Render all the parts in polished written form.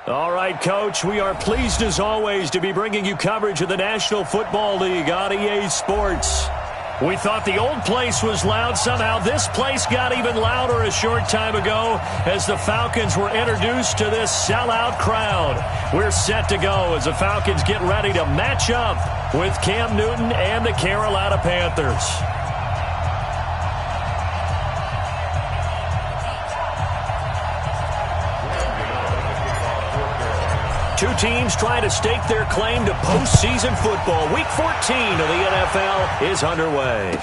All right, Coach, we are pleased as always to be bringing you coverage of the National Football League on EA Sports. We thought the old place was loud. Somehow this place got even louder a short time ago as the Falcons were introduced to this sellout crowd. We're set to go as the Falcons get ready to match up with Cam Newton and the Carolina Panthers. Two teams trying to stake their claim to postseason football. Week 14 of the NFL is underway.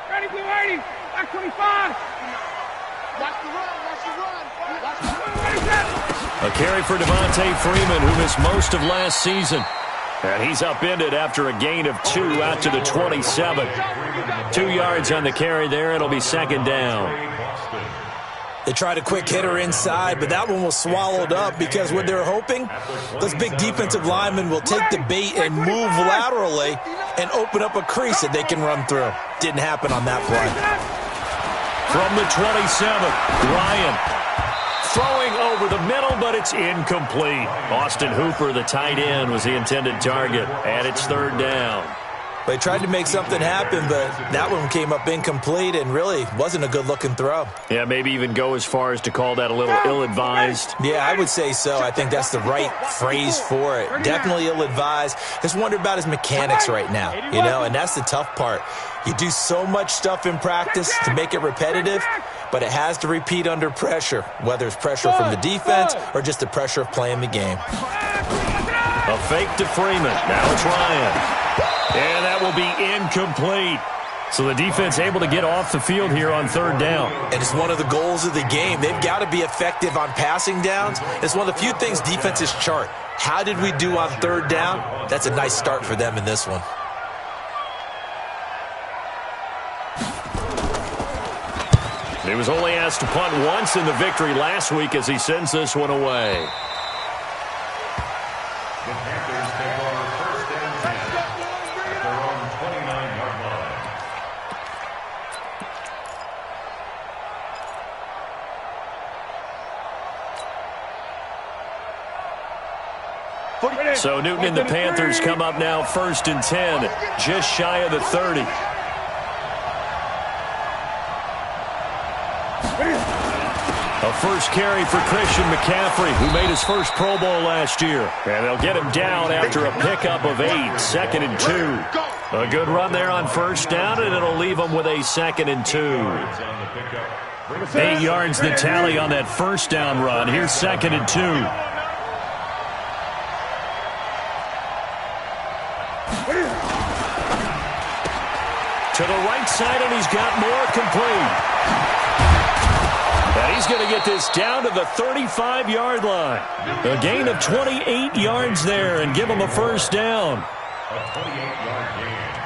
Ready, blue 80, back 25. A carry for Devontae Freeman, who missed most of last season. And he's upended after a gain of 2 out to the 27. 2 yards on the carry there. It'll be second down. They tried a quick hitter inside, but that one was swallowed up because what they're hoping, those big defensive linemen will take the bait and move laterally and open up a crease that they can run through. Didn't happen on that play. From the 27, Ryan throwing over the middle, but it's incomplete. Austin Hooper, the tight end, was the intended target, and it's third down. They tried to make something happen, but that one came up incomplete and really wasn't a good-looking throw. Yeah, maybe even go as far as to call that a little ill-advised. Yeah, I would say so. I think that's the right phrase for it. Definitely ill-advised. Just wonder about his mechanics right now, you know, and that's the tough part. You do so much stuff in practice to make it repetitive, but it has to repeat under pressure, whether it's pressure from the defense or just the pressure of playing the game. A fake to Freeman. Now it's Ryan. And that will be incomplete. So the defense able to get off the field here on third down. And it's one of the goals of the game. They've got to be effective on passing downs. It's one of the few things defenses chart. How did we do on third down? That's a nice start for them in this one. He was only asked to punt once in the victory last week as he sends this one away. The Panthers take over first and 10 at their own 29-yard line. So Newton and the Panthers come up now first and 10, just shy of the 30. A first carry for Christian McCaffrey, who made his first Pro Bowl last year. And they'll get him down after a pickup of 8, second and 2. A good run there on first down, and it'll leave him with a second and 2. 8 yards the tally on that first down run. Here's second and 2. To the right side, and he's got more, complete. And he's going to get this down to the 35-yard line. A gain of 28 yards there and give him a first down.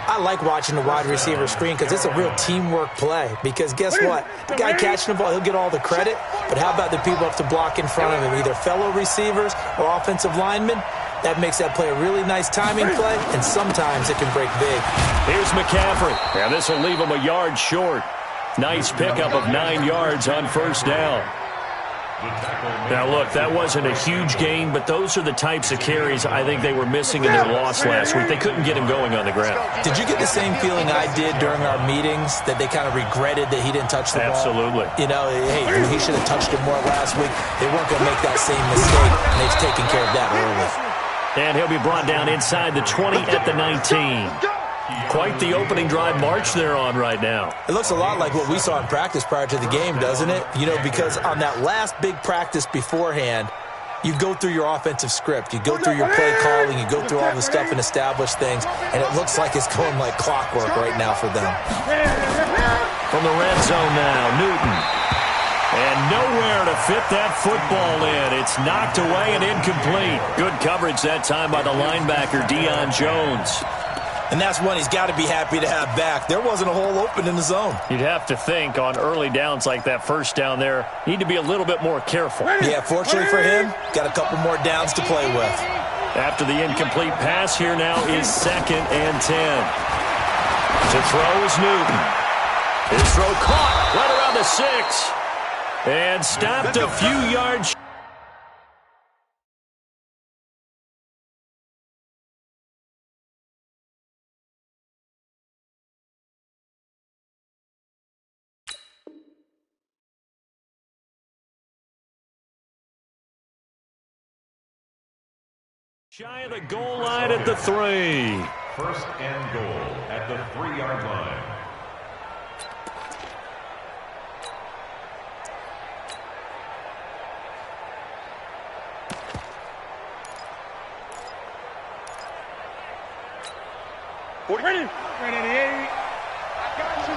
I like watching the wide receiver screen because it's a real teamwork play. Because guess what? The guy catching the ball, he'll get all the credit. But how about the people up to block in front of him, either fellow receivers or offensive linemen? That makes that play a really nice timing play, and sometimes it can break big. Here's McCaffrey. And this will leave him a yard short. Nice pickup of 9 yards on first down. Now, look, that wasn't a huge gain, but those are the types of carries I think they were missing in their loss last week. They couldn't get him going on the ground. Did you get the same feeling I did during our meetings, that they kind of regretted that he didn't touch the ball? Absolutely. You know, hey, he should have touched it more last week. They weren't going to make that same mistake, and they've taken care of that early. And he'll be brought down inside the 20 at the 19. Quite the opening drive march they're on right now. It looks a lot like what we saw in practice prior to the game, doesn't it? You know, because on that last big practice beforehand, you go through your offensive script. You go through your play calling. You go through all the stuff and establish things. And it looks like it's going like clockwork right now for them. From the red zone now, Newton. And nowhere to fit that football in. It's knocked away and incomplete. Good coverage that time by the linebacker, Deion Jones. And that's one he's got to be happy to have back. There wasn't a hole open in the zone. You'd have to think on early downs like that first down there, need to be a little bit more careful. Yeah, fortunately for him, got a couple more downs to play with. After the incomplete pass, here now is 2nd and 10. To throw is Newton. His throw caught right around the 6. And stopped a few yards. Shy of the goal line at the 3. 1st and goal at the 3-yard line. Ready? Ready, 80. I got you.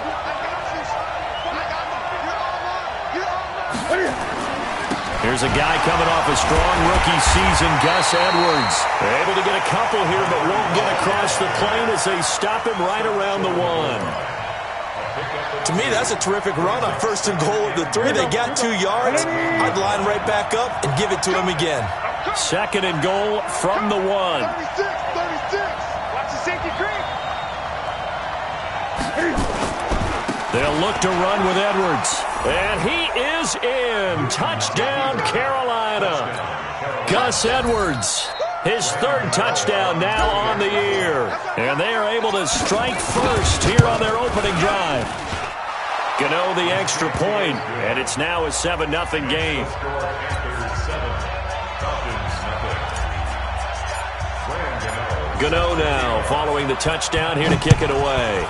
You're all up. Here's a guy coming off a strong rookie season, Gus Edwards. Able to get a couple here, but won't get across the plane as they stop him right around the 1. To me, that's a terrific run on 1st and goal at the 3. They got 2 yards. I'd line right back up and give it to him again. 2nd and goal from the 1. 36. Watch the safety creep. They'll look to run with Edwards. And he is in. Touchdown, Carolina. Gus Edwards, his 3rd touchdown now on the year. And they are able to strike first here on their opening drive. Gano the extra point, and it's now a 7-0 game. Gano now following the touchdown here to kick it away.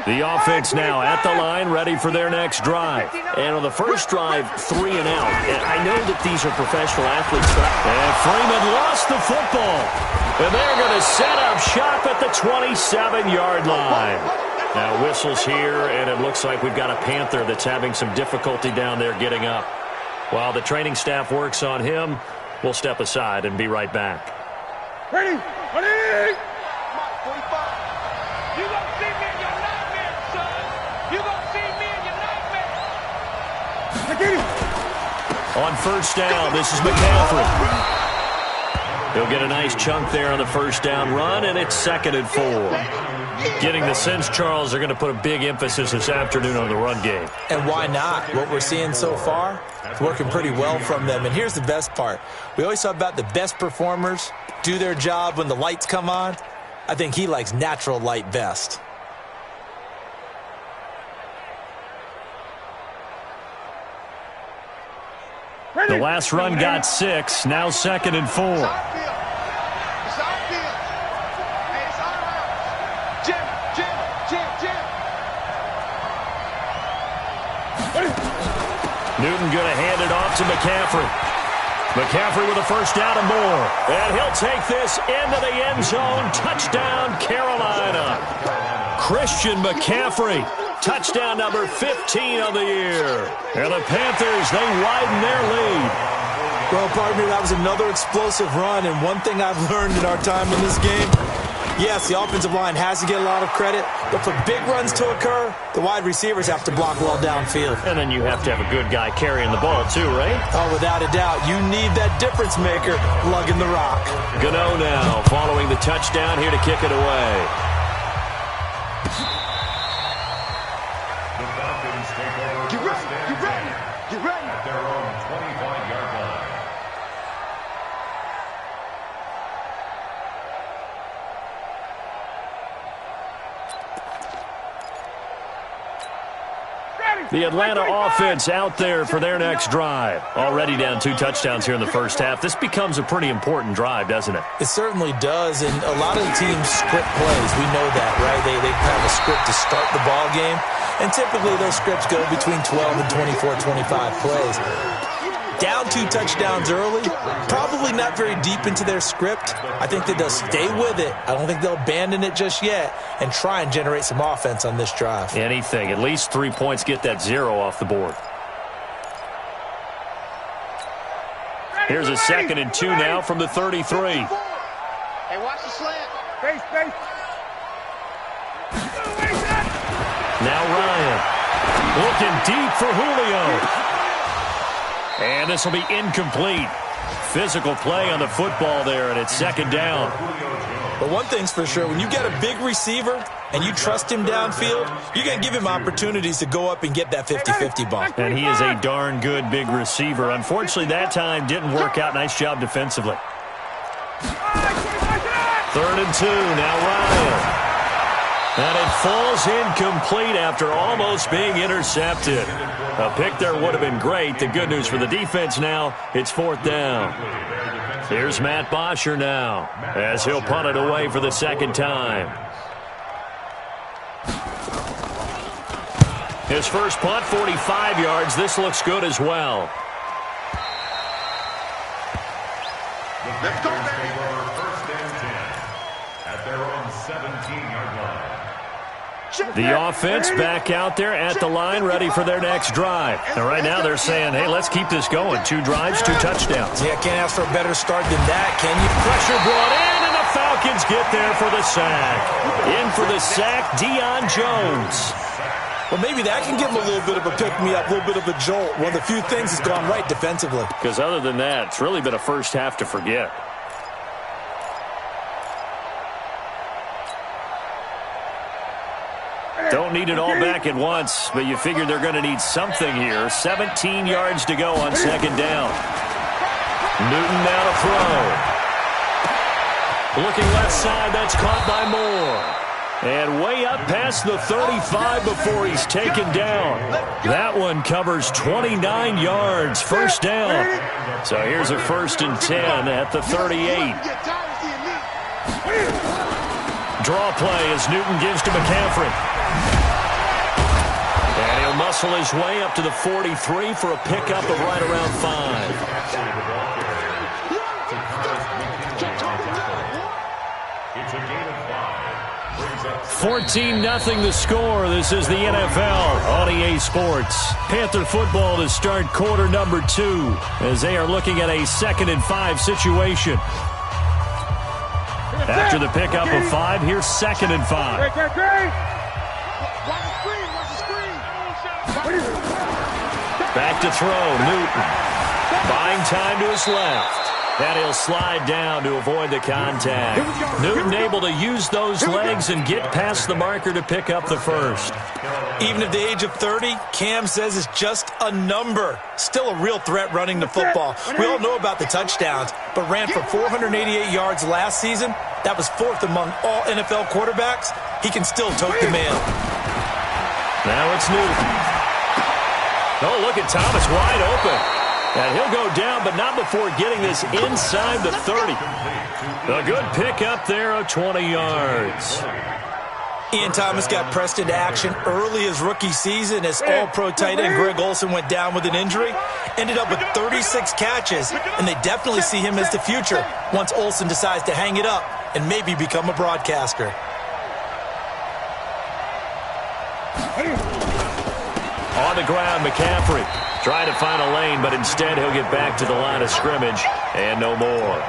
The offense now at the line, ready for their next drive. And on the first drive, 3 and out. And I know that these are professional athletes, and Freeman lost the football. And they're going to set up shop at the 27-yard line. Now whistles here, and it looks like we've got a Panther that's having some difficulty down there getting up. While the training staff works on him, we'll step aside and be right back. Ready? Ready? 45. You gonna see me in your nightmare, son. You gonna see me in your nightmare. On first down, this is McCaffrey. He'll get a nice chunk there on the first down run, and it's 2nd and 4. Getting the sense, Charles, they're going to put a big emphasis this afternoon on the run game. And why not? What we're seeing so far, it's working pretty well from them. And here's the best part. We always talk about the best performers do their job when the lights come on. I think he likes natural light best. The last run got 6, now 2nd and 4. Newton going to hand it off to McCaffrey. McCaffrey with a first down and more. And he'll take this into the end zone. Touchdown, Carolina. Christian McCaffrey. Touchdown number 15 on the year. And the Panthers, they widen their lead. Well, partner, that was another explosive run. And one thing I've learned in our time in this game, yes, the offensive line has to get a lot of credit, but for big runs to occur, the wide receivers have to block well downfield. And then you have to have a good guy carrying the ball too, right? Oh, without a doubt. You need that difference maker lugging the rock. Gano now following the touchdown here to kick it away. The Falcons take over. Get ready. At their own 25-yard line. The Atlanta offense out there for their next drive. Already down 2 touchdowns here in the first half. This becomes a pretty important drive, doesn't it? It certainly does, and a lot of the teams script plays. We know that, right? They have a script to start the ball game, and typically those scripts go between 12 and 24, 25 plays. Down 2 touchdowns early, probably not very deep into their script. I think that they'll stay with it. I don't think they'll abandon it just yet and try and generate some offense on this drive. Anything. At least 3 points, get that 0 off the board. Here's a 2nd and 2 now from the 33. Hey, watch the slant. Face. Now Ryan looking deep for Julio. And this will be incomplete. Physical play on the football there, and it's 2nd down. But one thing's for sure, when you get a big receiver and you trust him downfield, you're going to give him opportunities to go up and get that 50-50 ball. And he is a darn good big receiver. Unfortunately, that time didn't work out. Nice job defensively. 3rd and 2, now Ryan. And it falls incomplete after almost being intercepted. A pick there would have been great. The good news for the defense now, it's 4th down. Here's Matt Bosher now as he'll punt it away for the 2nd time. His first punt, 45 yards. This looks good as well. Let's go, baby. First and 10 at their own 17-yard line. The offense back out there at the line, ready for their next drive. And right now they're saying, hey, let's keep this going. 2 drives, 2 touchdowns. Yeah, can't ask for a better start than that, can you? Pressure brought in, and the Falcons get there for the sack. In for the sack, Deion Jones. Well, maybe that can give him a little bit of a pick-me-up, a little bit of a jolt. One of the few things that's gone right defensively. Because other than that, it's really been a first half to forget. Don't need it all back at once, but you figure they're going to need something here. 17 yards to go on 2nd down. Newton now to throw. Looking left side, that's caught by Moore. And way up past the 35 before he's taken down. That one covers 29 yards, 1st down. So here's a 1st and 10 at the 38. Draw play as Newton gives to McCaffrey. And he'll muscle his way up to the 43 for a pickup of right around 5. 14-0 the score. This is the NFL on EA Sports. Panther football to start quarter number 2 as they are looking at a 2nd and 5 situation. After the pickup of 5, here's 2nd and 5. Back to throw, Newton. Buying time to his left. And he'll slide down to avoid the contact. Newton able to use those legs and get past the marker to pick up the 1st. Even at the age of 30, Cam says it's just a number. Still a real threat running the football. We all know about the touchdowns, but ran for 488 yards last season. That was 4th among all NFL quarterbacks. He can still tote the mail. Now it's Newton. Oh, look at Thomas wide open. And he'll go down, but not before getting this inside the 30. A good pickup there of 20 yards. Ian Thomas got pressed into action early his rookie season as all-pro tight end Greg Olsen went down with an injury. Ended up with 36 catches, and they definitely see him as the future once Olsen decides to hang it up and maybe become a broadcaster. On the ground, McCaffrey trying to find a lane, but instead he'll get back to the line of scrimmage and no more.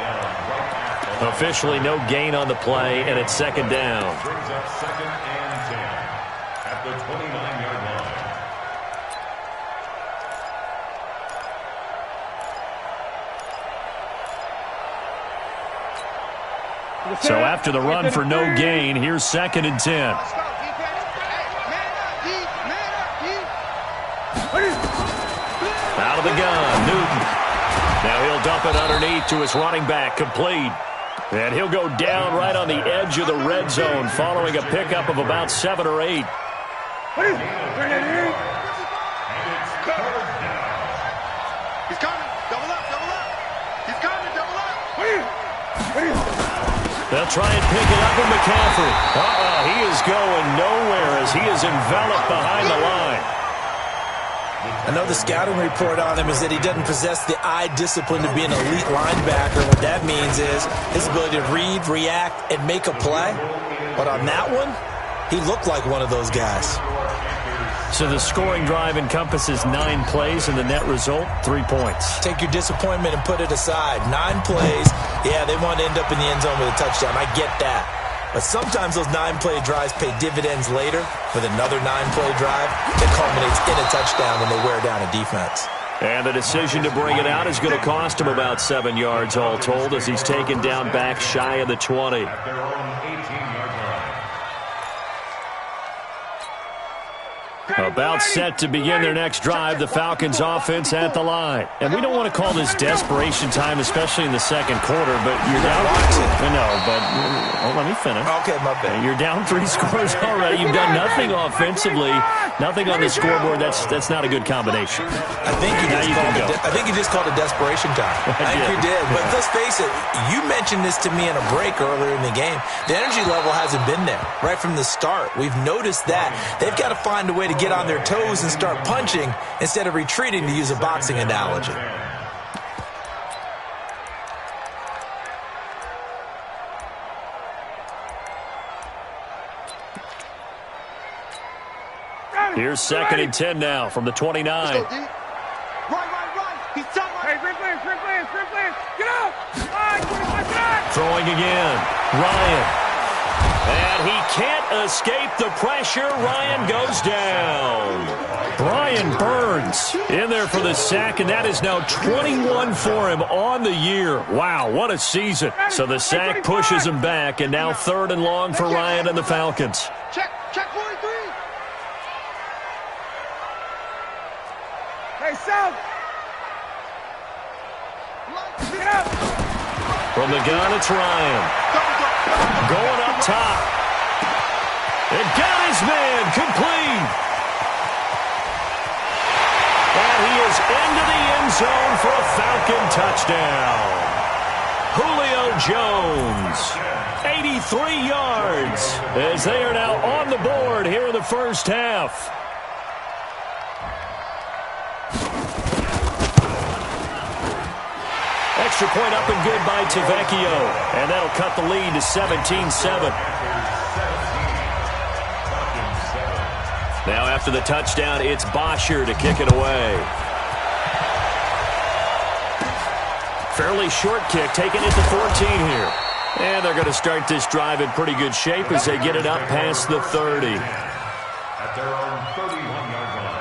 Officially no gain on the play, and it's 2nd down. Brings up 2nd and 10 at the 29-yard line. So after the run for no gain, here's 2nd and 10. Out of the gun, Newton. Now he'll dump it underneath to his running back, complete. And he'll go down right on the edge of the red zone following a pickup of about 7 or 8. He's coming. Double up, double up. He's coming, double up. They'll try and pick it up with McCaffrey. He is going nowhere as he is enveloped behind the line. I know the scouting report on him is that he doesn't possess the eye discipline to be an elite linebacker. What that means is his ability to read, react, and make a play. But on that one, he looked like one of those guys. So the scoring drive encompasses 9 plays, and the net result, 3 points. Take your disappointment and put it aside. 9 plays, yeah, they want to end up in the end zone with a touchdown. I get that. But sometimes those 9-play drives pay dividends later with another 9-play drive that culminates in a touchdown when they wear down a defense. And the decision to bring it out is going to cost him about 7 yards all told as he's taken down back shy of the 20. At their own 18-yard line. About set to begin their next drive, the Falcons offense at the line. And we don't want to call this desperation time, especially in the second quarter, but you're down. No, but let me finish. Okay, my bad. You're down 3 scores already. You've done nothing offensively, nothing on the scoreboard. That's not a good combination. I think you just called it desperation time. I think you did. But let's face it, you mentioned this to me in a break earlier in the game. The energy level hasn't been there right from the start. We've noticed that. They've got to find a way to get on their toes and start punching instead of retreating, to use a boxing analogy. Here's 2nd and 10 now from the 29. Right. He's top. Hey, great plans. Get up. 25, get up. Throwing again. Ryan. And he can't escape the pressure. Ryan goes down. Brian Burns in there for the sack, and that is now 21 for him on the year. Wow, what a season. So the sack pushes him back, and now 3rd and long for Ryan and the Falcons. Check 43. Hey, South. Get up. From the gun, it's Ryan. Going up top. And got his man complete. And he is into the end zone for a Falcon touchdown. Julio Jones, 83 yards, as they are now on the board here in the first half. Extra point up and good by Tavecchio. And that'll cut the lead to 17-7. Now after the touchdown, it's Bosher to kick it away. Fairly short kick, taking it to 14 here. And they're going to start this drive in pretty good shape as they get it up past the 30. At their own 31-yard line.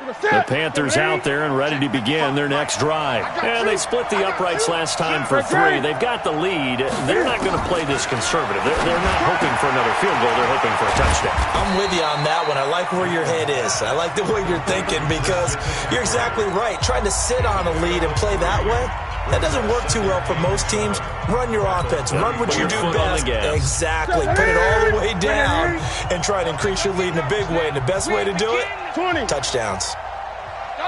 The Panthers out there and ready to begin their next drive. And they split the uprights last time for 3. They've got the lead. They're not going to play this conservative. They're not hoping for another field goal. They're hoping for a touchdown. I'm with you on that one. I like where your head is. I like the way you're thinking because you're exactly right. Trying to sit on a lead and play that way, that doesn't work too well for most teams. Run your offense. Run what you do best. Exactly. Put it all the way down and try to increase your lead in a big way. And the best way to do it, touchdowns.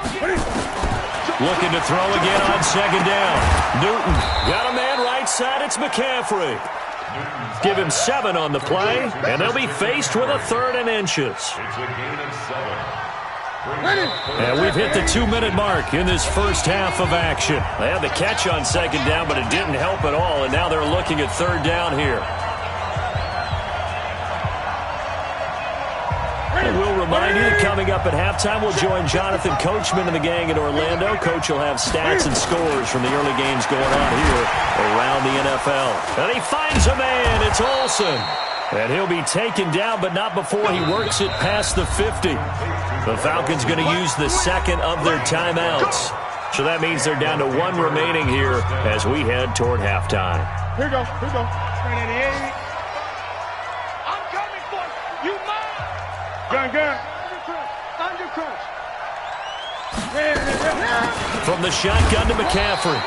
Looking to throw again on 2nd down. Newton got a man right side. It's McCaffrey. Give him 7 on the play, and they'll be faced with a 3rd and inches. It's a gain of 7. And we've hit the 2-minute mark in this first half of action. They had the catch on 2nd down, but it didn't help at all, and now they're looking at 3rd down here. And we'll remind you that coming up at halftime, we'll join Jonathan Coachman and the gang in Orlando. Coach will have stats and scores from the early games going on here around the NFL. And he finds a man. It's Olsen. And he'll be taken down, but not before he works it past the 50. The Falcons going to use the 2nd of their timeouts. So that means they're down to 1 remaining here as we head toward halftime. Here we go. I'm coming for you. You mine. Gun. Under crunch. From the shotgun to McCaffrey.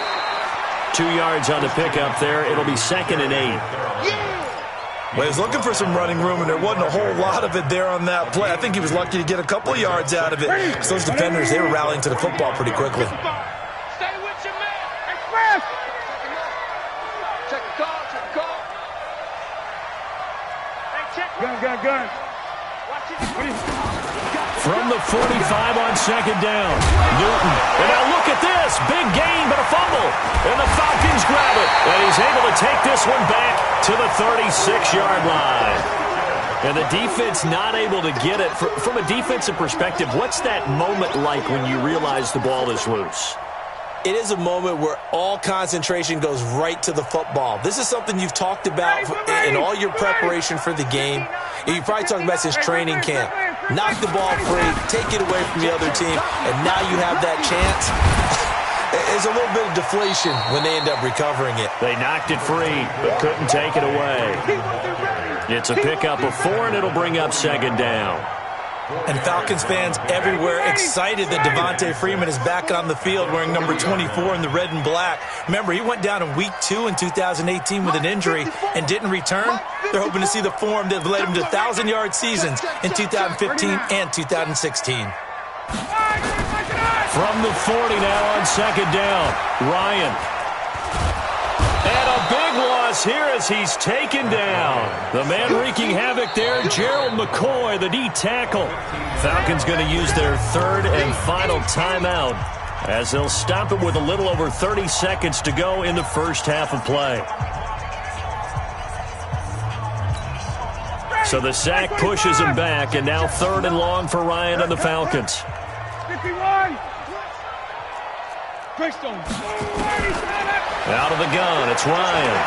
2 yards on the pickup there. It'll be 2nd and 8. Well, he was looking for some running room, and there wasn't a whole lot of it there on that play. I think he was lucky to get a couple of yards out of it. Because those defenders, they were rallying to the football pretty quickly. Stay with your man. Express. Check the call. gun. From the 45 on second down. Newton. And now look at this. Big gain, but a fumble. And the Falcons grab it. And he's able to take this one back to the 36-yard line. And the defense not able to get it. From a defensive perspective, what's that moment like when you realize the ball is loose? It is a moment where all concentration goes right to the football. This is something you've talked about in all your preparation for the game. You probably talked about since training camp. Knock the ball free, take it away from the other team, and now you have that chance. There's a little bit of deflation when they end up recovering it. They knocked it free, but couldn't take it away. It's a pickup of 4, and it'll bring up second down. And Falcons fans everywhere excited that Devontae Freeman is back on the field wearing number 24 in the red and black. Remember, he went down in week 2 in 2018 with an injury and didn't return. They're hoping to see the form that led him to 1,000-yard seasons in 2015 and 2016. From the 40 now on second down, Ryan. And a big loss here as he's taken down. The man wreaking havoc there, Gerald McCoy, the D tackle. Falcons going to use their third and final timeout as they'll stop it with a little over 30 seconds to go in the first half of play. So the sack pushes him back, and now third and long for Ryan and the Falcons. 51. Out of the gun, it's Ryan.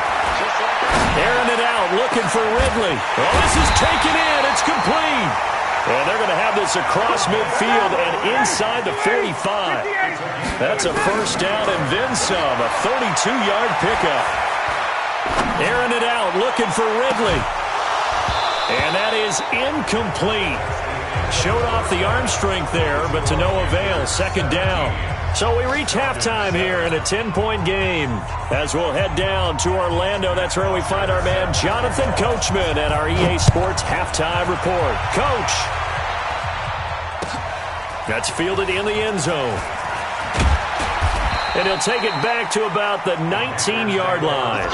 Airing it out, looking for Ridley. Oh, this is taken in. It's complete. And they're going to have this across midfield and inside the 45. That's a first down and then some, a 32-yard pickup. Airing it out, looking for Ridley. And that is incomplete. Showed off the arm strength there, but to no avail. Second down. So we reach halftime here in a 10-point game. As we'll head down to Orlando, that's where we find our man Jonathan Coachman at our EA Sports Halftime Report. Coach. That's fielded in the end zone. And he'll take it back to about the 19-yard line.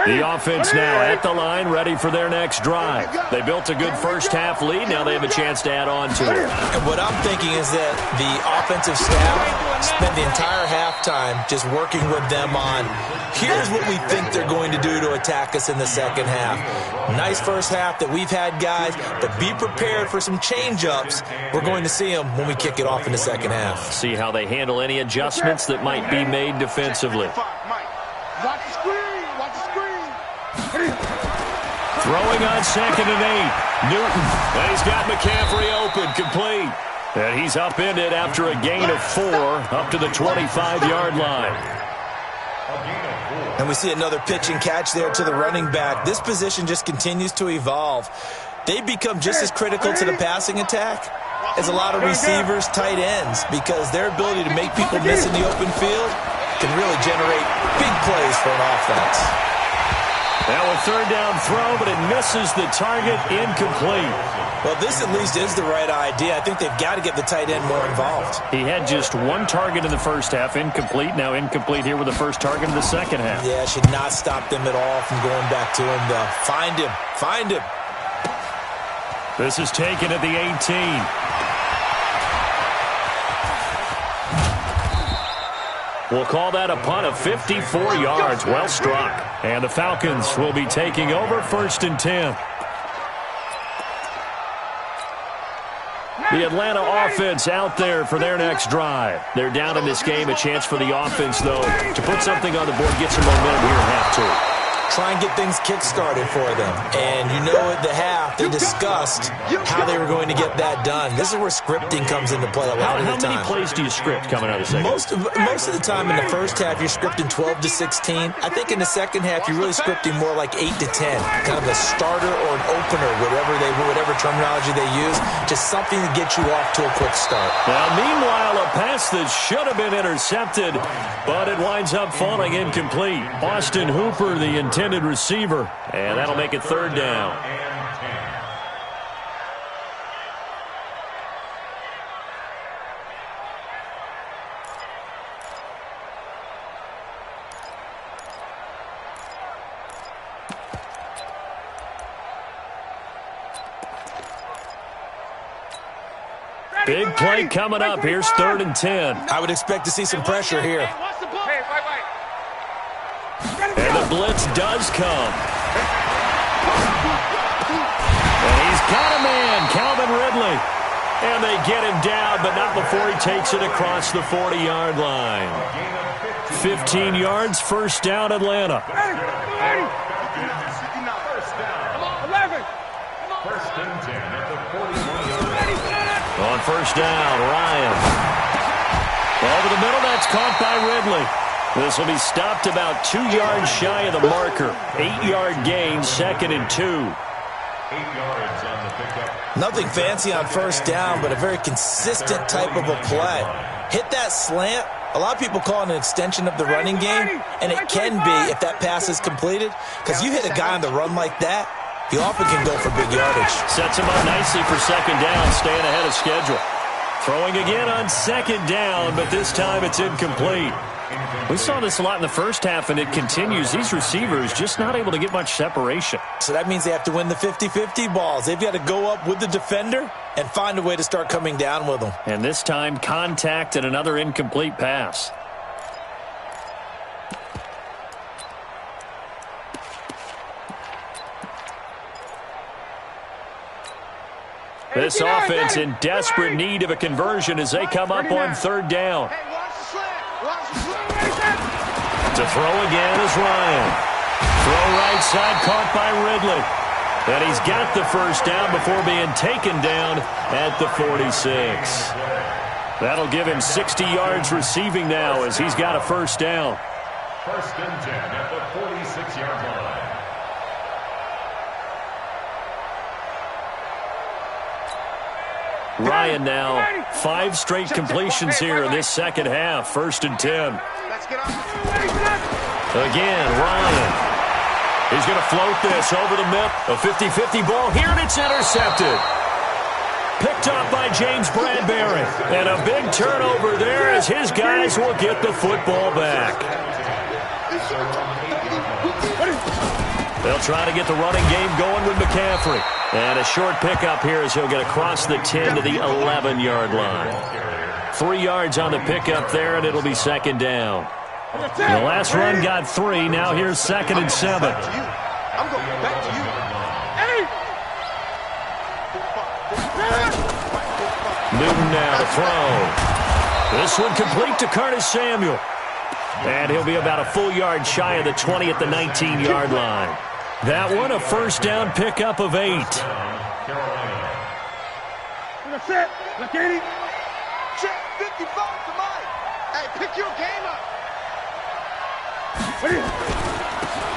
The offense now at the line, ready for their next drive. They built a good first-half lead. Now they have a chance to add on to it. And what I'm thinking is that the offensive staff spent the entire halftime just working with them on, here's what we think they're going to do to attack us in the second half. Nice first half that we've had, guys, but be prepared for some change-ups. We're going to see them when we kick it off in the second half. See how they handle any adjustments that might be made defensively. Watch the screen. Watch the screen. Throwing on second and 8. Newton. And he's got McCaffrey open, complete. And he's upended after a gain of 4 up to the 25-yard line. And we see another pitch and catch there to the running back. This position just continues to evolve. They've become just as critical to the passing attack as a lot of receivers, tight ends, because their ability to make people miss in the open field can really generate big plays for an offense. Now a third down throw, but it misses the target, incomplete. Well, this at least is the right idea. I think they've got to get the tight end more involved. He had just one target in the first half, incomplete. Now incomplete here with the first target in the second half. Yeah, should not stop them at all from going back to him, though. Find him. Find him. This is taken at the 18. We'll call that a punt of 54 yards. Well struck. And the Falcons will be taking over first and 10. The Atlanta offense out there for their next drive. They're down in this game. A chance for the offense, though, to put something on the board, get some momentum here in half 2. Try and get things kick-started for them. And you know at the half, they discussed how they were going to get that done. This is where scripting comes into play a lot of the time. How many plays do you script coming out of the second? Most of the time in the first half, you're scripting 12 to 16. I think in the second half, you're really scripting more like 8 to 10. Kind of a starter or an opener, whatever terminology they use. Just something to get you off to a quick start. Now, meanwhile, a pass that should have been intercepted, but it winds up falling incomplete. Austin Hooper, the intended receiver, and that'll make it third down. Big play coming up. Here's 3rd and 10. I would expect to see some pressure here. And the blitz does come. And he's got a man, Calvin Ridley. And they get him down, but not before he takes it across the 40-yard line. 15 yards, first down, Atlanta. On first down, Ryan. Over the middle, that's caught by Ridley. This will be stopped about 2 yards shy of the marker. 8-yard gain, 2nd and 2. 8 yards on the pickup. Nothing fancy on first down, but a very consistent type of a play. Hit that slant. A lot of people call it an extension of the running game, and it can be if that pass is completed, because you hit a guy on the run like that, he often can go for big yardage. Sets him up nicely for 2nd down, staying ahead of schedule. Throwing again on 2nd down, but this time it's incomplete. We saw this a lot in the first half, and it continues. These receivers just not able to get much separation. So that means they have to win the 50-50 balls. They've got to go up with the defender and find a way to start coming down with them. And this time, contact and another incomplete pass. This offense in desperate need of a conversion as they come up on 3rd down. To throw again is Ryan. Throw right side, caught by Ridley. And he's got the first down before being taken down at the 46. That'll give him 60 yards receiving now as he's got a first down. 1st and 10 at the 46-yard line. Ryan now, 5 straight completions here in this second half. 1st and 10. Again, Ryan. He's going to float this over the middle. A 50-50 ball here, and it's intercepted. Picked up by James Bradbury. And a big turnover there as his guys will get the football back. They'll try to get the running game going with McCaffrey. And a short pickup here as he'll get across the 10 to the 11-yard line. 3 yards on the pickup there, and it'll be 2nd down. The last run got 3. Now here's 2nd and 7. I'm going back to you. Newton now to throw. This one complete to Curtis Samuel. And he'll be about a full yard shy of the 20 at the 19-yard line. That one a first down pickup of 8. Set. Look at it. Check 55 tonight. Hey, pick your game up.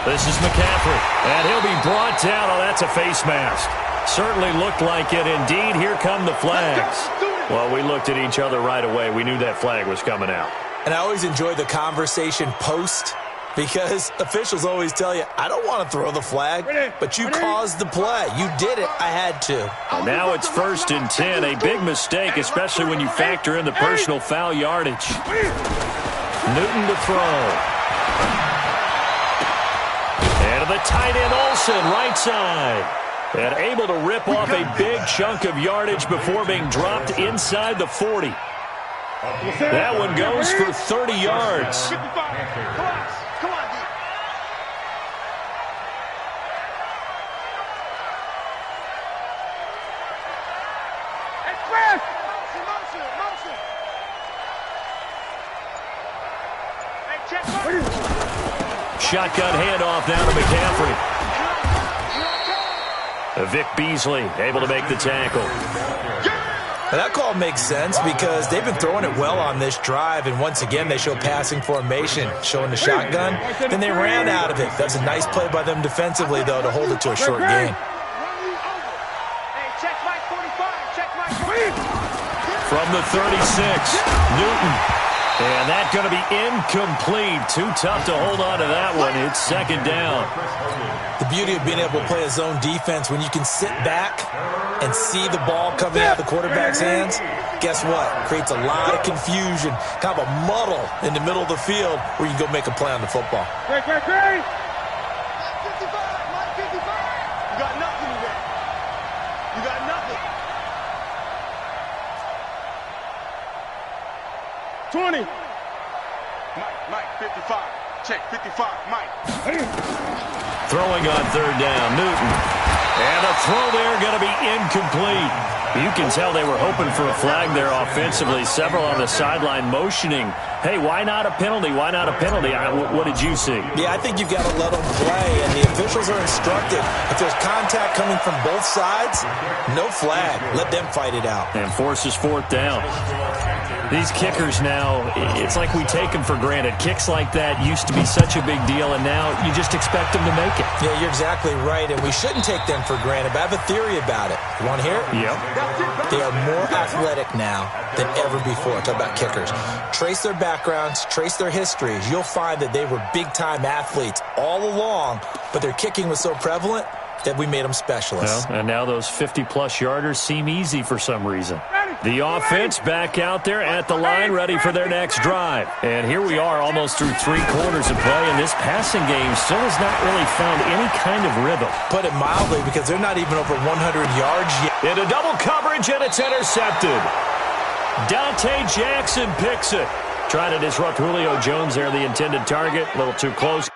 This is McCaffrey, and he'll be brought down. Oh, that's a face mask. Certainly looked like it. Indeed, here come the flags. Well, we looked at each other right away. We knew that flag was coming out. And I always enjoy the conversation post because officials always tell you, I don't want to throw the flag, but you caused the play. You did it. I had to. And now it's 1st and 10. A big mistake, especially when you factor in the personal foul yardage. Newton to throw. And to the tight end, Olsen, right side. And able to rip off a big chunk of yardage before being dropped inside the 40. That one goes for 30 yards. Come on, D. Express! Motion. Hey, check. Shotgun handoff down to McCaffrey. Vic Beasley able to make the tackle. Now that call makes sense because they've been throwing it well on this drive, and once again they show passing formation, showing the shotgun. Then they ran out of it. That's a nice play by them defensively, though, to hold it to a short gain. From the 36, Newton. And that's going to be incomplete. Too tough to hold on to that one. It's 2nd down. The beauty of being able to play a zone defense, when you can sit back and see the ball coming out of the quarterback's hands, guess what? Creates a lot of confusion, kind of a muddle in the middle of the field where you can go make a play on the football. Great. 55, Mike 55. You got nothing today. You got nothing. 20. Mike, 55. Check, 55, Mike. Throwing on third down, Newton. And a throw there going to be incomplete. You can tell they were hoping for a flag there offensively. Several on the sideline motioning, hey, why not a penalty? Why not a penalty? What did you see? Yeah, I think you've got to let them play, and the officials are instructed. If there's contact coming from both sides, no flag. Let them fight it out. And forces fourth down. These kickers now, it's like we take them for granted. Kicks like that used to be such a big deal, and now you just expect them to make it. Yeah, you're exactly right, and we shouldn't take them for granted, but I have a theory about it. You want to hear it? Yep. They are more athletic now than ever before. Talk about kickers. Trace their backgrounds, trace their histories. You'll find that they were big-time athletes all along, but their kicking was so prevalent that we made them specialists. Well, and now those 50-plus yarders seem easy for some reason. The offense back out there at the line, ready for their next drive. And here we are almost through 3 quarters of play, and this passing game still has not really found any kind of rhythm. Put it mildly, because they're not even over 100 yards yet. Into double coverage, and it's intercepted. Dante Jackson picks it. Trying to disrupt Julio Jones there, the intended target. A little too close.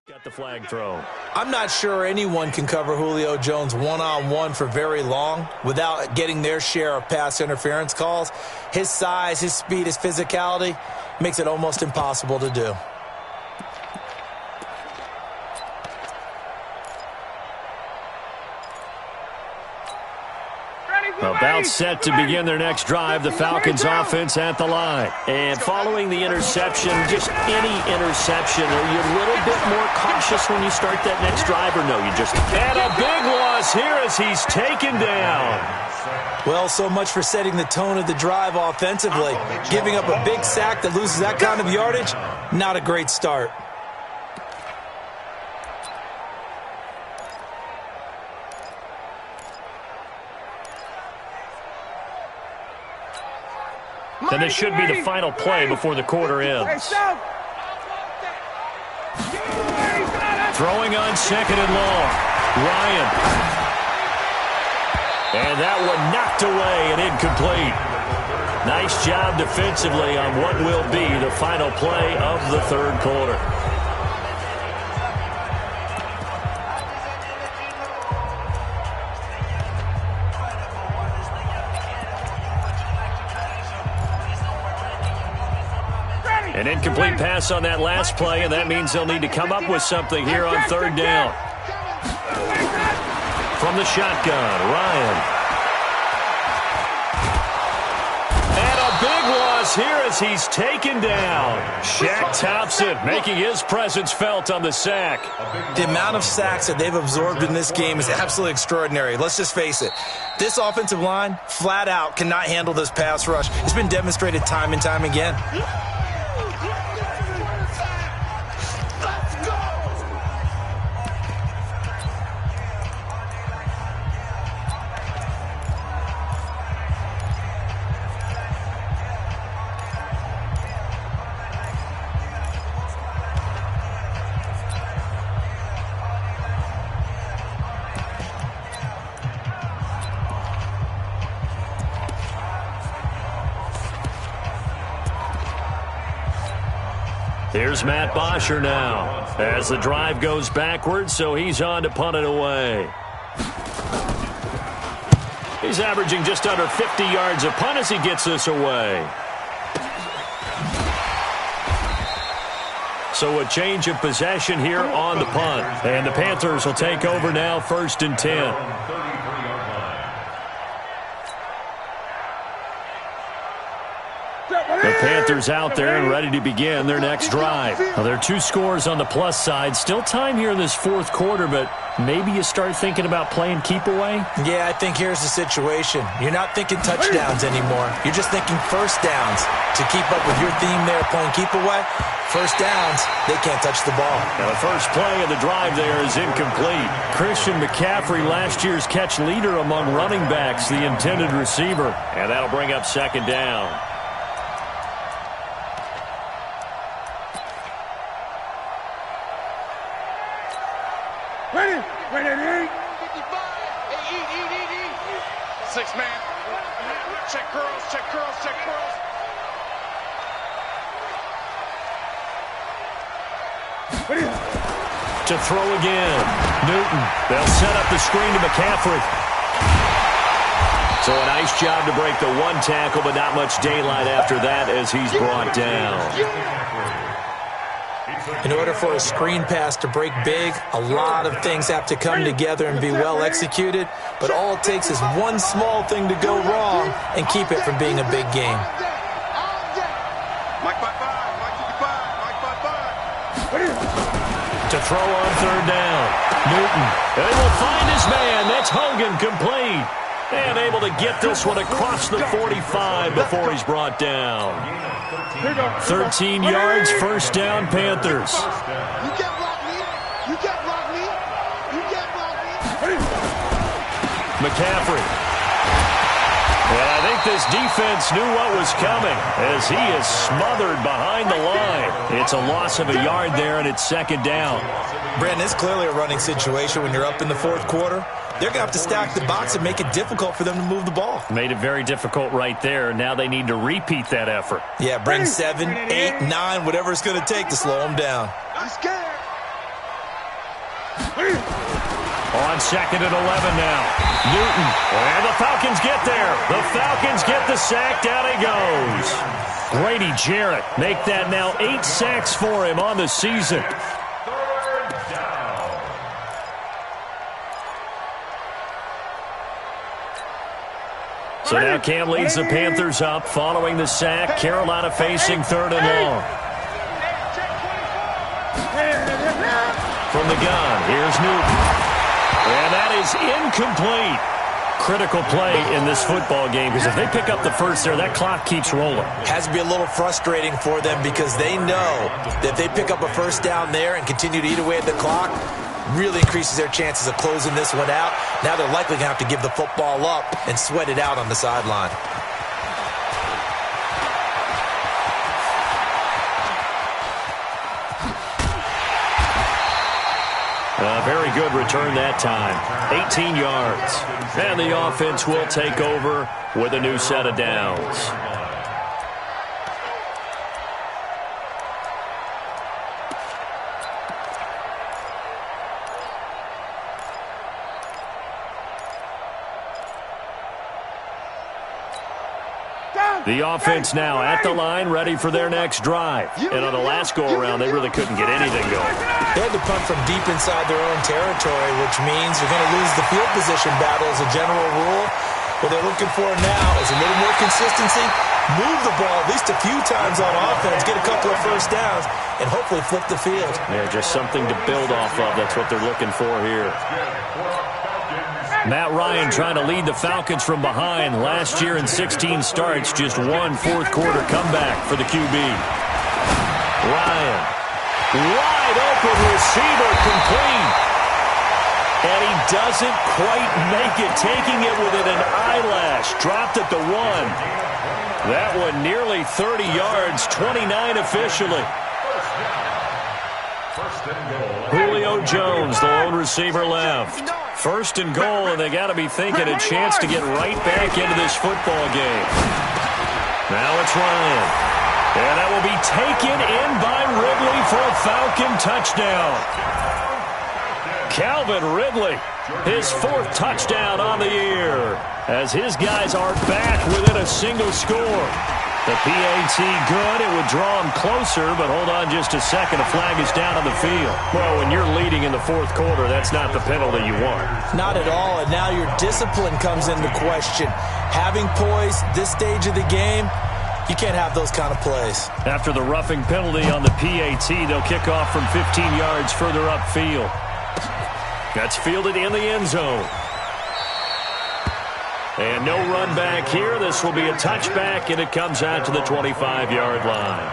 Got the flag thrown. I'm not sure anyone can cover Julio Jones one-on-one for very long without getting their share of pass interference calls. His size, his speed, his physicality makes it almost impossible to do. About set to begin their next drive, the Falcons offense at the line. And following the interception, just any interception, are you a little bit more cautious when you start that next drive, or no? You just... And a big loss here as he's taken down. Well, so much for setting the tone of the drive offensively. Giving up a big sack that loses that kind of yardage, not a great start. And this should be the final play before the quarter ends. Throwing on second and long. Ryan. And that one knocked away and incomplete. Nice job defensively on what will be the final play of the third quarter. An incomplete pass on that last play, and that means they'll need to come up with something here on third down. From the shotgun, Ryan. And a big loss here as he's taken down. Shaq Thompson making his presence felt on the sack. The amount of sacks that they've absorbed in this game is absolutely extraordinary. Let's just face it. This offensive line, flat out, cannot handle this pass rush. It's been demonstrated time and time again. Here's Matt Bosher now as the drive goes backwards, so he's on to punt it away. He's averaging just under 50 yards a punt as he gets this away. So a change of possession here on the punt. And the Panthers will take over now, 1st and 10. The Panthers out there and ready to begin their next drive. Now, there are 2 scores on the plus side. Still time here in this 4th quarter, but maybe you start thinking about playing keep away? Yeah, I think here's the situation. You're not thinking touchdowns anymore. You're just thinking first downs. To keep up with your theme there, playing keep away, first downs, they can't touch the ball. Now, the first play of the drive there is incomplete. Christian McCaffrey, last year's catch leader among running backs, the intended receiver. And that'll bring up 2nd down. Ready? 55. Hey, eat. 6 man. Check curls, check curls, check curls. To throw again. Newton. They'll set up the screen to McCaffrey. So a nice job to break the one tackle, but not much daylight after that as he's brought down. In order for a screen pass to break big, a lot of things have to come together and be well executed, but all it takes is one small thing to go wrong and keep it from being a big game. Mike 5-5, Mike 55, Mike 5-5. To throw on third down. Newton. They will find his man. That's Hogan, complete. And able to get this one across the 45 before he's brought down. 13 yards, first down, Panthers. You can't block me. You can't block me. You can't block me. McCaffrey. And I think this defense knew what was coming as he is smothered behind the line. It's a loss of a yard there, and it's second down. Brandon, it's clearly a running situation when you're up in the fourth quarter. They're going to have to stack the box and make it difficult for them to move the ball. Made it very difficult right there. Now they need to repeat that effort. Yeah, bring 7, 8, 9, whatever it's going to take to slow them down. I'm scared. On second and 11 now. Newton. And the Falcons get there. The Falcons get the sack. Down he goes. Grady Jarrett make that now 8 sacks for him on the season. So now Cam leads the Panthers up following the sack. Carolina facing third and long. From the gun, here's Newton. And that is incomplete. Critical play in this football game because if they pick up the first there, that clock keeps rolling. Has to be a little frustrating for them because they know that if they pick up a first down there and continue to eat away at the clock, really increases their chances of closing this one out. Now they're likely going to have to give the football up and sweat it out on the sideline. A very good return that time. 18 yards. And the offense will take over with a new set of downs. The offense now at the line, ready for their next drive. And on the last go-around, they really couldn't get anything going. They had to punt from deep inside their own territory, which means you're going to lose the field position battle as a general rule. What they're looking for now is a little more consistency, move the ball at least a few times on offense, get a couple of first downs, and hopefully flip the field. Yeah, just something to build off of. That's what they're looking for here. Matt Ryan trying to lead the Falcons from behind. Last year in 16 starts, just one fourth-quarter comeback for the QB. Ryan, wide open receiver, complete. And he doesn't quite make it, taking it within an eyelash. Dropped at the 1. That one nearly 30 yards, 29 officially. Julio Jones, the lone receiver left. First and goal, and they got to be thinking a chance to get right back into this football game. Now it's Ryan. And that will be taken in by Ridley for a Falcon touchdown. Calvin Ridley, his 4th touchdown on the year, as his guys are back within a single score. The PAT good. It would draw him closer, but hold on just a second. A flag is down on the field. Well, when you're leading in the fourth quarter, that's not the penalty you want. Not at all, and now your discipline comes into question. Having poise this stage of the game, you can't have those kind of plays. After the roughing penalty on the PAT, they'll kick off from 15 yards further upfield. That's fielded in the end zone. And no run back here. This will be a touchback, and it comes out to the 25-yard line.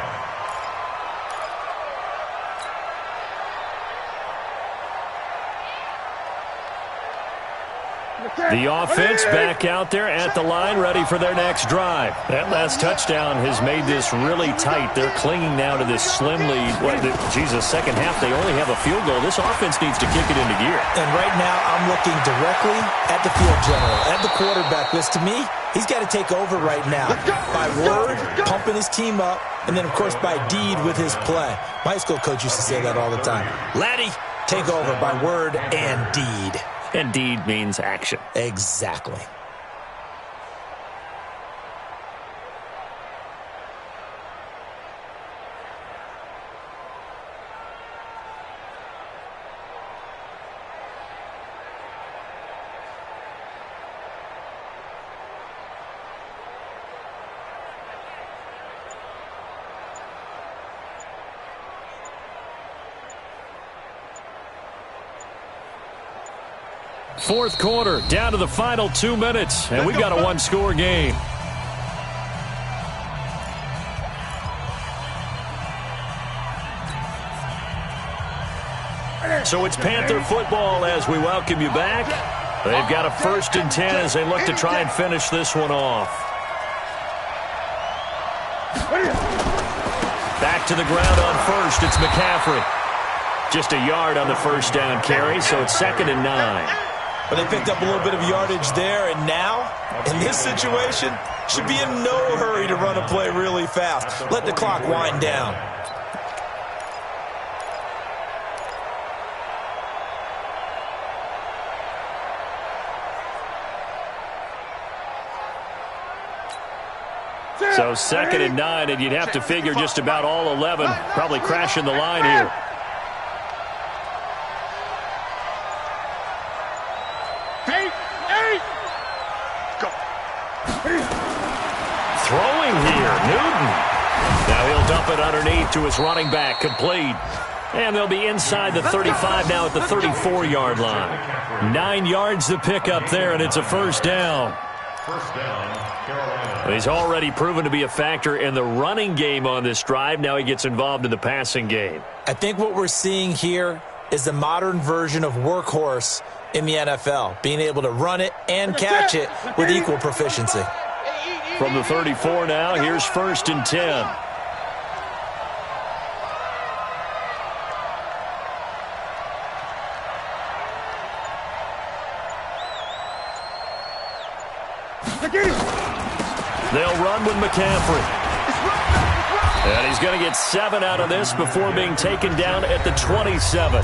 The offense back out there at the line, ready for their next drive. That last touchdown has made this really tight. They're clinging now to this slim lead. Second half, they only have a field goal. This offense needs to kick it into gear. And right now, I'm looking directly at the field general, at the quarterback. Because to me, he's got to take over right now. By word, pumping his team up, and then, of course, by deed with his play. My high school coach used to say that all the time. Laddie, take over by word and deed. And deed means action. Exactly. Fourth quarter, down to the final 2 minutes, and we've got a one-score game. So it's Panther football as we welcome you back. They've got a 1st and 10 as they look to try and finish this one off. Back to the ground on first, it's McCaffrey. Just a yard on the first down carry, so it's 2nd and 9. But they picked up a little bit of yardage there, and now, in this situation, should be in no hurry to run a play really fast. Let the clock wind down. So 2nd and 9, and you'd have to figure just about all 11 probably crashing the line here. Throwing here, Newton. Now he'll dump it underneath to his running back, complete. And they'll be inside the 35 now at the 34-yard line. 9 yards to pick up there, and it's a first down. First down, Carolina. He's already proven to be a factor in the running game on this drive. Now he gets involved in the passing game. I think what we're seeing here is the modern version of workhorse in the NFL, being able to run it and catch it with equal proficiency. From the 34 now, here's 1st and 10. They'll run with McCaffrey. And he's going to get 7 out of this before being taken down at the 27.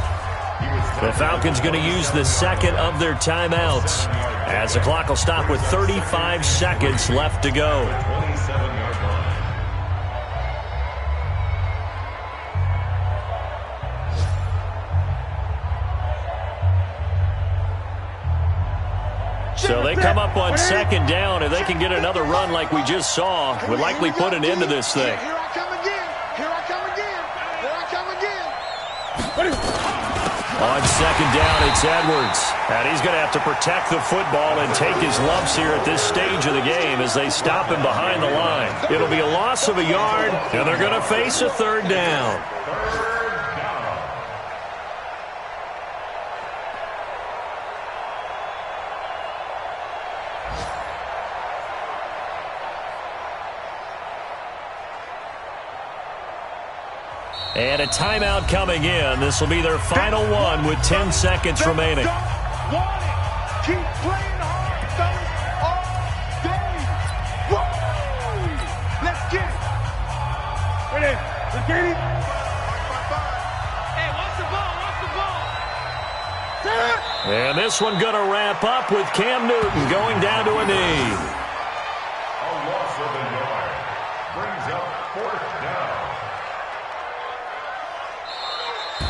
The Falcons going to use the 2nd of their timeouts as the clock will stop with 35 seconds left to go. 27-yard line. So they come up on 2nd down. If they can get another run like we just saw, would likely put an end to this thing. Here I come again. Here I come again. Here I come again. On 2nd down, it's Edwards. And he's going to have to protect the football and take his lumps here at this stage of the game as they stop him behind the line. It'll be a loss of a yard, and they're going to face a 3rd down. And a timeout coming in. This will be their final one with 10 seconds remaining. Keep playing hard, fellas, all day. Woo! Let's get it. Ready? Let's get it. Hey, watch the ball. Watch the ball. And this one going to wrap up with Cam Newton going down to a knee. A loss of a yard brings up 4th down.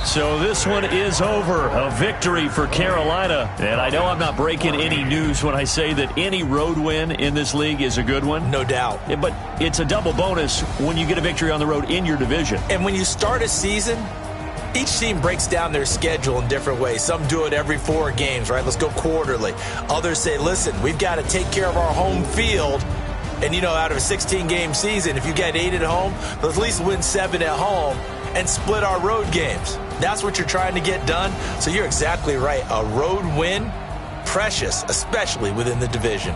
So this one is over. A victory for Carolina. And I know I'm not breaking any news when I say that any road win in this league is a good one. No doubt. Yeah, but it's a double bonus when you get a victory on the road in your division. And when you start a season, each team breaks down their schedule in different ways. Some do it every 4 games, right? Let's go quarterly. Others say, listen, we've got to take care of our home field. And, you know, out of a 16-game season, if you get 8 at home, let's at least win 7 at home and split our road games. That's what you're trying to get done. So you're exactly right. A road win precious, especially within the division.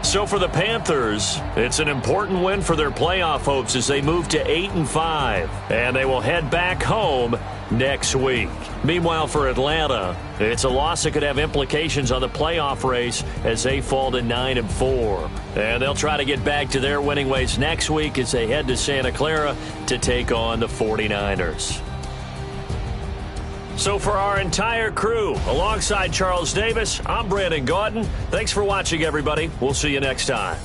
So for the Panthers, it's an important win for their playoff hopes as they move to 8-5, and they will head back home next week. Meanwhile, for Atlanta, it's a loss that could have implications on the playoff race as they fall to 9-4. And they'll try to get back to their winning ways next week as they head to Santa Clara to take on the 49ers. So for our entire crew, alongside Charles Davis, I'm Brandon Gaudin. Thanks for watching, everybody. We'll see you next time.